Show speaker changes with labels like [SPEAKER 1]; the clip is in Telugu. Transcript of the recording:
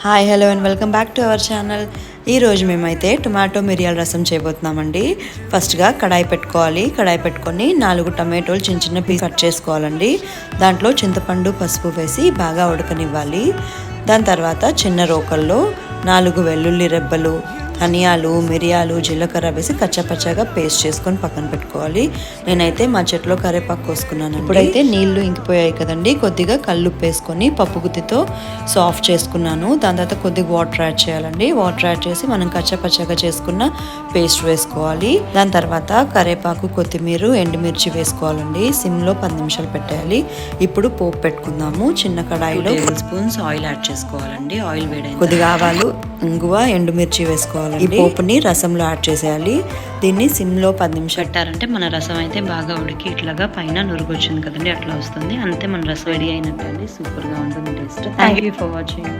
[SPEAKER 1] Hi hello and welcome back to our channel. ఈరోజు మేమైతే టొమాటో మిరియాల రసం చేయబోతున్నామండి. ఫస్ట్గా కడాయి పెట్టుకొని 4 టమాటోలు చిన్న చిన్న పీస్ కట్ చేసుకోవాలండి. దాంట్లో చింతపండు పసుపు వేసి బాగా ఉడకనివ్వాలి. దాని తర్వాత చిన్న రోకల్లో 4 వెల్లుల్లి రెబ్బలు, ధనియాలు, మిరియాలు, జీలకర్ర వేసి కచ్చపచ్చగా పేస్ట్ చేసుకొని పక్కన పెట్టుకోవాలి. నేనైతే మా చెట్లో కరివేపాకు కోసుకున్నాను. ఇప్పుడైతే నీళ్లు ఇంకిపోయాయి కదండి, కొద్దిగా కల్లుప్పు వేసుకొని పప్పు గుత్తితో సాఫ్ట్ చేసుకున్నాను. దాని తర్వాత కొద్దిగా వాటర్ యాడ్ చేయాలండి. వాటర్ యాడ్ చేసి మనం కచ్చపచ్చగా చేసుకున్న పేస్ట్ వేసుకోవాలి. దాని తర్వాత కరివేపాకు, కొత్తిమీర, ఎండుమిర్చి వేసుకోవాలండి. సిమ్లో 10 నిమిషాలు పెట్టేయాలి. ఇప్పుడు పోపు పెట్టుకుందాము. చిన్న కడాయిలో 2 టేబుల్ స్పూన్స్ ఆయిల్ యాడ్ చేసుకోవాలండి. ఆయిల్ వేడైంది, కొద్దిగా ఆవాలు, ఇంగువ, ఎండుమిర్చి వేసుకోవాలి. ఈ పోపుని రసంలో యాడ్ చేసేయాలి. దీన్ని సిమ్లో 10 నిమిషాలు పెట్టారంటే మన రసం అయితే బాగా ఉడికి ఇట్లాగా పైన నురుగు వచ్చింది కదండి, అట్లా వస్తుంది. అంతే మన రసం రెడీ అయినట్టు అండి. సూపర్గా ఉంటుంది taste. Thank you for watching.